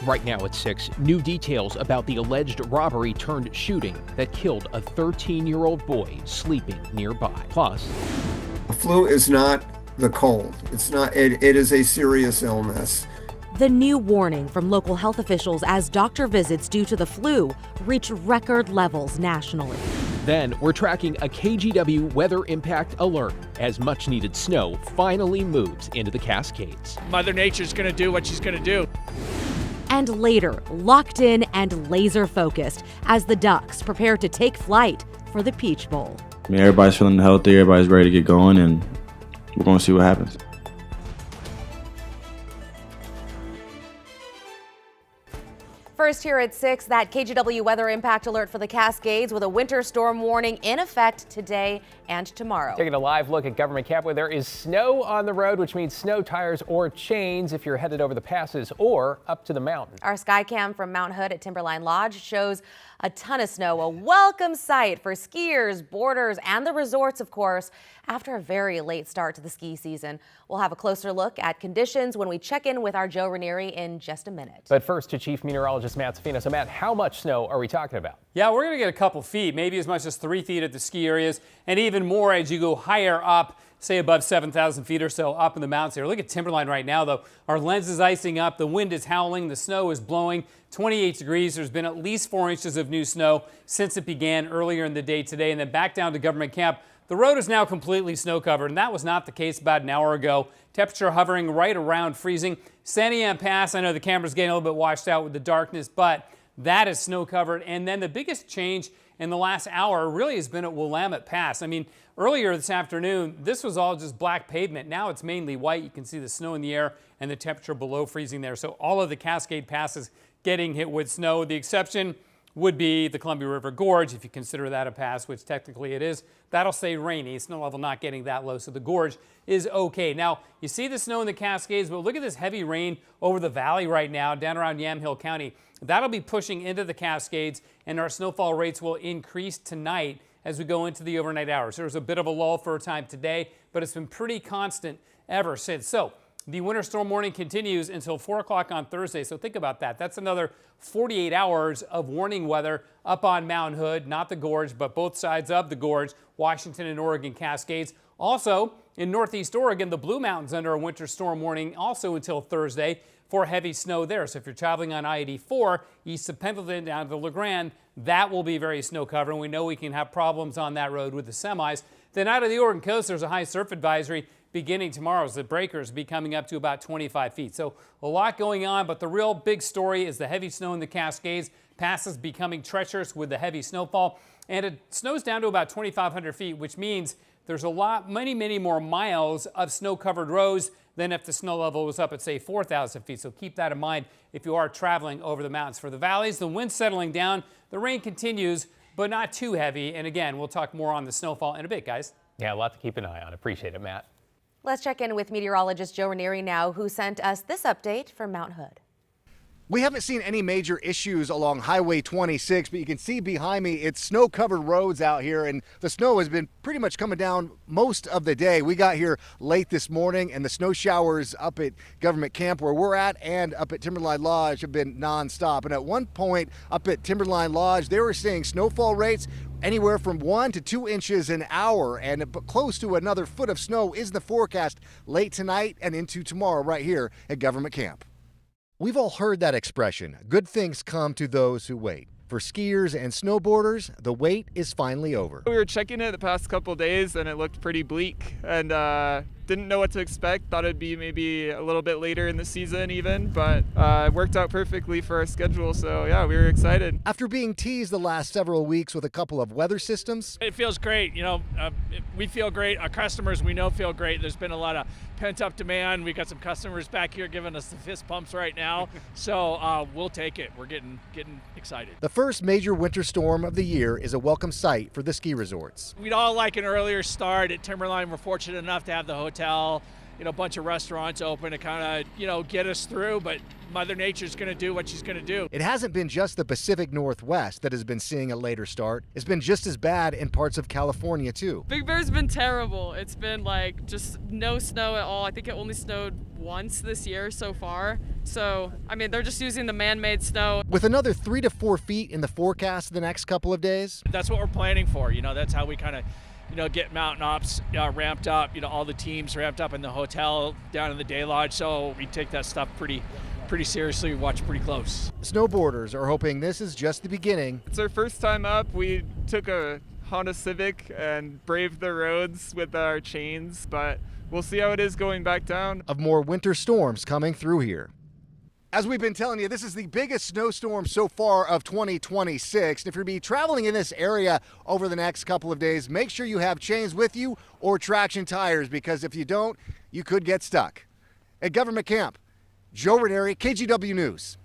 Right now at 6, new details about the alleged robbery turned shooting that killed a 13-year-old boy sleeping nearby. Plus, the flu is not the cold. It's not. It is a serious illness. The new warning from local health officials as doctor visits due to the flu reach record levels nationally. Then we're tracking a KGW weather impact alert as much-needed snow finally moves into the Cascades. Mother Nature's going to do what she's going to do. And later, locked in and laser focused as the Ducks prepare to take flight for the Peach Bowl. I mean, everybody's feeling healthy, everybody's ready to get going, and we're going to see what happens. First here at 6, that KGW weather impact alert for the Cascades with a winter storm warning in effect today and tomorrow. Taking a live look at Government Camp where there is snow on the road, which means snow tires or chains if you're headed over the passes or up to the mountain. Our sky cam from Mount Hood at Timberline Lodge shows a ton of snow, a welcome sight for skiers, boarders, and the resorts, of course, after a very late start to the ski season. We'll have a closer look at conditions when we check in with our Joe Ranieri in just a minute. But first to Chief Meteorologist Matt Safina. So Matt, how much snow are we talking about? Yeah, we're going to get a couple feet, maybe as much as 3 feet at the ski areas, and even more as you go higher up, say above 7,000 feet or so up in the mountains here. Look at Timberline right now, though. Our lens is icing up. The wind is howling. The snow is blowing. 28 degrees. There's been at least 4 inches of new snow since it began earlier in the day today. And then back down to Government Camp. The road is now completely snow covered, and that was not the case about an hour ago. Temperature hovering right around freezing. Santiam Pass, I know the camera's getting a little bit washed out with the darkness, but that is snow covered. And then the biggest change in the last hour really has been at Willamette Pass. I mean, earlier this afternoon, this was all just black pavement. Now it's mainly white. You can see the snow in the air and the temperature below freezing there. So all of the Cascade passes getting hit with snow. The exception would be the Columbia River Gorge, if you consider that a pass, which technically it is. That'll stay rainy. Snow level not getting that low, so the gorge is okay. Now, you see the snow in the Cascades, but look at this heavy rain over the valley right now, down around Yamhill County. That'll be pushing into the Cascades, and our snowfall rates will increase tonight as we go into the overnight hours. There was a bit of a lull for a time today, but it's been pretty constant ever since. So the winter storm warning continues until 4 o'clock on Thursday, so think about that. That's another 48 hours of warning weather up on Mount Hood, not the gorge, but both sides of the gorge, Washington and Oregon Cascades. Also, in Northeast Oregon, the Blue Mountains under a winter storm warning also until Thursday for heavy snow there. So if you're traveling on I-84 east of Pendleton down to LeGrand, that will be very snow covered, and we know we can have problems on that road with the semis. Then out of the Oregon coast, there's a high surf advisory beginning tomorrow as the breakers be coming up to about 25 feet. So a lot going on, but the real big story is the heavy snow in the Cascades. Passes becoming treacherous with the heavy snowfall, and it snows down to about 2,500 feet, which means there's many more miles of snow-covered roads than if the snow level was up at, say, 4,000 feet. So keep that in mind if you are traveling over the mountains. For the valleys, the wind's settling down. The rain continues, but not too heavy. And again, we'll talk more on the snowfall in a bit, guys. Yeah, a lot to keep an eye on. Appreciate it, Matt. Let's check in with meteorologist Joe Ranieri now, who sent us this update from Mount Hood. We haven't seen any major issues along Highway 26, but you can see behind me, it's snow-covered roads out here, and the snow has been pretty much coming down most of the day. We got here late this morning, and the snow showers up at Government Camp where we're at and up at Timberline Lodge have been nonstop. And at one point up at Timberline Lodge, they were seeing snowfall rates anywhere from 1 to 2 inches an hour, and close to another foot of snow is the forecast late tonight and into tomorrow right here at Government Camp. We've all heard that expression, good things come to those who wait. For skiers and snowboarders, the wait is finally over. We were checking it the past couple days and it looked pretty bleak, and didn't know what to expect. Thought it'd be maybe a little bit later in the season even, but it worked out perfectly for our schedule, so yeah, we were excited. After being teased the last several weeks with a couple of weather systems, It feels great. We feel great. Our customers, we know, feel great. There's been a lot of pent-up demand. We got some customers back here giving us the fist pumps right now, so we'll take it. We're getting excited. the first major winter storm of the year is a welcome sight for the ski resorts. We'd all like an earlier start at Timberline. We're fortunate enough to have the hotel a bunch of restaurants open to kind of, get us through, but Mother Nature's going to do what she's going to do. It hasn't been just the Pacific Northwest that has been seeing a later start. It's been just as bad in parts of California, too. Big Bear's been terrible. It's been like just no snow at all. I think it only snowed once this year so far. So, I mean, they're just using the man-made snow. With another 3 to 4 feet in the forecast the next couple of days. That's what we're planning for. That's how we kind of get mountain ops ramped up, all the teams ramped up in the hotel down in the day lodge. So we take that stuff pretty seriously, we watch pretty close. Snowboarders are hoping this is just the beginning. It's our first time up. We took a Honda Civic and braved the roads with our chains, but we'll see how it is going back down. Of more winter storms coming through here. As we've been telling you, this is the biggest snowstorm so far of 2026. And if you're going to be traveling in this area over the next couple of days, make sure you have chains with you or traction tires, because if you don't, you could get stuck. At Government Camp, Joe Ranieri, KGW News.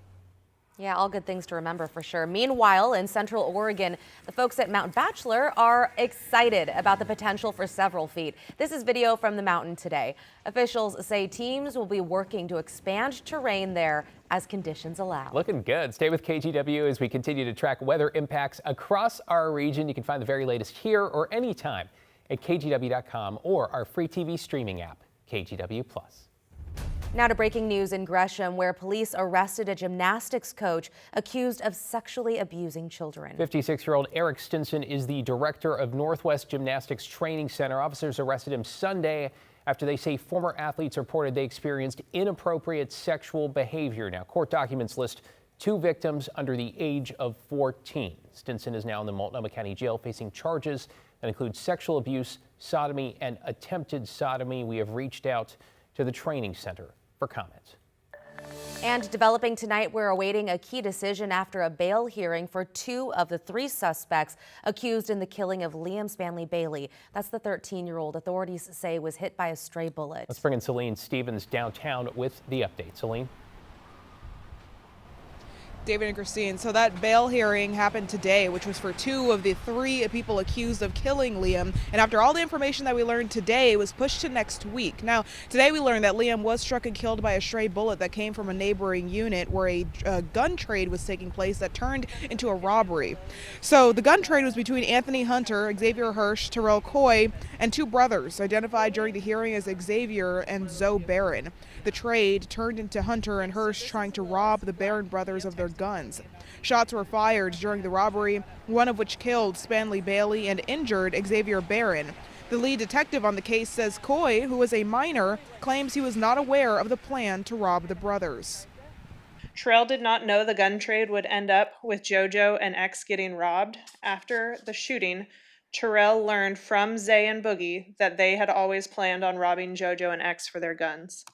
Yeah, all good things to remember for sure. Meanwhile, in Central Oregon, the folks at Mount Bachelor are excited about the potential for several feat. This is video from the mountain today. Officials say teams will be working to expand terrain there as conditions allow. Looking good. Stay with KGW as we continue to track weather impacts across our region. You can find the very latest here or anytime at KGW.com or our free TV streaming app, KGW+. Now to breaking news in Gresham, where police arrested a gymnastics coach accused of sexually abusing children. 56-year-old Eric Stinson is the director of Northwest Gymnastics Training Center. Officers arrested him Sunday after they say former athletes reported they experienced inappropriate sexual behavior. Now, court documents list 2 victims under the age of 14. Stinson is now in the Multnomah County Jail facing charges that include sexual abuse, sodomy, and attempted sodomy. We have reached out to the training center for comments. And developing tonight, we're awaiting a key decision after a bail hearing for 2 of the 3 suspects accused in the killing of Liam Stanley Bailey. That's the 13-year-old authorities say was hit by a stray bullet. Let's bring in Celine Stevens downtown with the update. Celine. David and Christine, so that bail hearing happened today, which was for 2 of the 3 people accused of killing Liam. And after all the information that we learned today, it was pushed to next week. Now, today we learned that Liam was struck and killed by a stray bullet that came from a neighboring unit where a gun trade was taking place that turned into a robbery. So the gun trade was between Anthony Hunter, Xavier Hirsch, Terrell Coy, and 2 brothers identified during the hearing as Xavier and Zoe Barron. The trade turned into Hunter and Hirsch trying to rob the Barron brothers of their guns. Shots were fired during the robbery, one of which killed Stanley Bailey and injured Xavier Barron. The lead detective on the case says Coy, who was a minor, claims he was not aware of the plan to rob the brothers. Terrell did not know the gun trade would end up with JoJo and X getting robbed. After the shooting, Terrell learned from Zay and Boogie that they had always planned on robbing JoJo and X for their guns.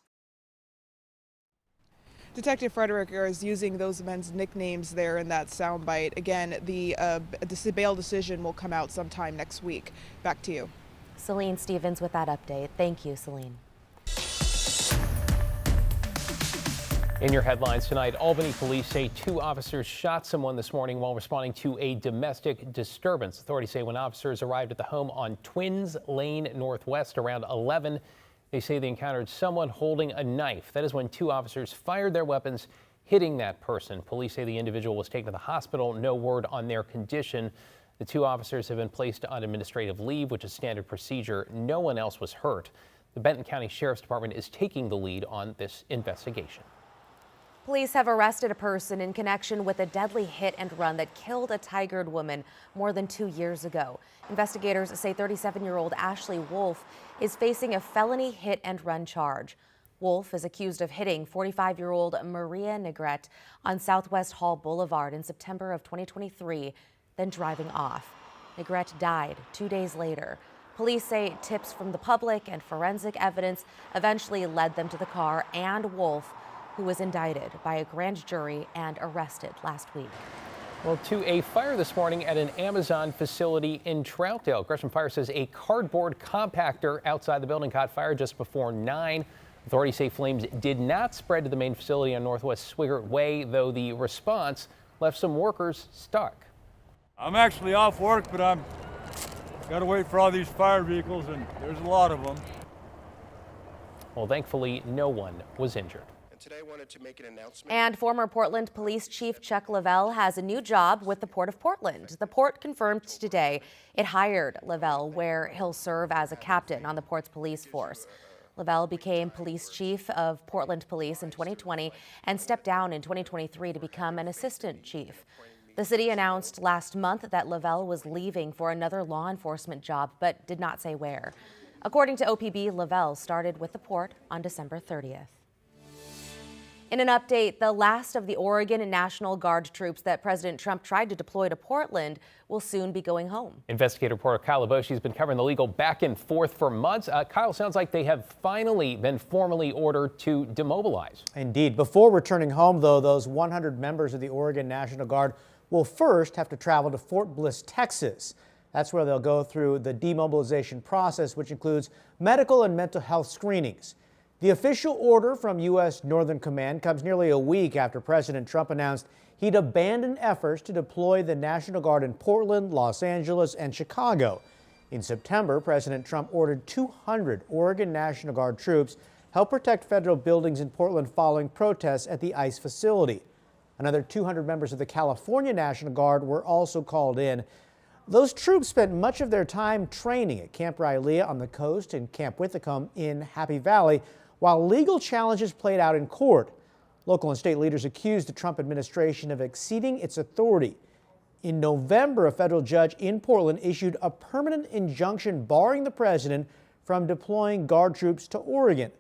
Detective Frederick is using those men's nicknames there in that soundbite. Again, the bail decision will come out sometime next week. Back to you. Celine Stevens with that update. Thank you, Celine. In your headlines tonight, Albany police say 2 officers shot someone this morning while responding to a domestic disturbance. Authorities say when officers arrived at the home on Twins Lane Northwest around 11, they say they encountered someone holding a knife. That is when 2 officers fired their weapons, hitting that person. Police say the individual was taken to the hospital. No word on their condition. The 2 officers have been placed on administrative leave, which is standard procedure. No one else was hurt. The Benton County Sheriff's Department is taking the lead on this investigation. Police have arrested a person in connection with a deadly hit and run that killed a Tigard woman more than 2 years ago. Investigators say 37-year-old Ashley Wolf is facing a felony hit and run charge. Wolf is accused of hitting 45-year-old Maria Negrete on Southwest Hall Boulevard in September of 2023, then driving off. Negrete died 2 days later. Police say tips from the public and forensic evidence eventually led them to the car and Wolf, who was indicted by a grand jury and arrested last week. Well, to a fire this morning at an Amazon facility in Troutdale. Gresham Fire says a cardboard compactor outside the building caught fire just before 9. Authorities say flames did not spread to the main facility on Northwest Swigert Way, though the response left some workers stuck. I'm actually off work, but I'm got to wait for all these fire vehicles, and there's a lot of them. Well, thankfully, no one was injured. Today I wanted to make an announcement. And former Portland Police Chief Chuck Lavelle has a new job with the Port of Portland. The port confirmed today it hired Lavelle, where he'll serve as a captain on the port's police force. Lavelle became police chief of Portland Police in 2020 and stepped down in 2023 to become an assistant chief. The city announced last month that Lavelle was leaving for another law enforcement job, but did not say where. According to OPB, Lavelle started with the port on December 30th. In an update, the last of the Oregon National Guard troops that President Trump tried to deploy to Portland will soon be going home. Investigative reporter Kyle Boshi has been covering the legal back and forth for months. Kyle, sounds like they have finally been formally ordered to demobilize. Indeed. Before returning home, though, those 100 members of the Oregon National Guard will first have to travel to Fort Bliss, Texas. That's where they'll go through the demobilization process, which includes medical and mental health screenings. The official order from U.S. Northern Command comes nearly a week after President Trump announced he'd abandoned efforts to deploy the National Guard in Portland, Los Angeles, and Chicago. In September, President Trump ordered 200 Oregon National Guard troops help protect federal buildings in Portland following protests at the ICE facility. Another 200 members of the California National Guard were also called in. Those troops spent much of their time training at Camp Rylea on the coast and Camp Withacombe in Happy Valley, while legal challenges played out in court. Local and state leaders accused the Trump administration of exceeding its authority. In November, a federal judge in Portland issued a permanent injunction barring the president from deploying Guard troops to Oregon.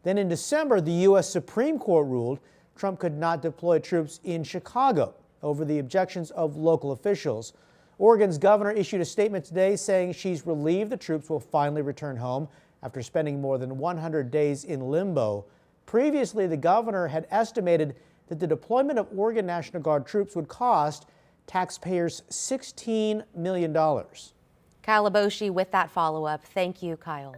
Then in December, the U.S. Supreme Court ruled Trump could not deploy troops in Chicago over the objections of local officials. Oregon's governor issued a statement today saying she's relieved the troops will finally return home after spending more than 100 days in limbo. Previously, the governor had estimated that the deployment of Oregon National Guard troops would cost taxpayers $16 million. Kyle Boshi with that follow-up. Thank you, Kyle.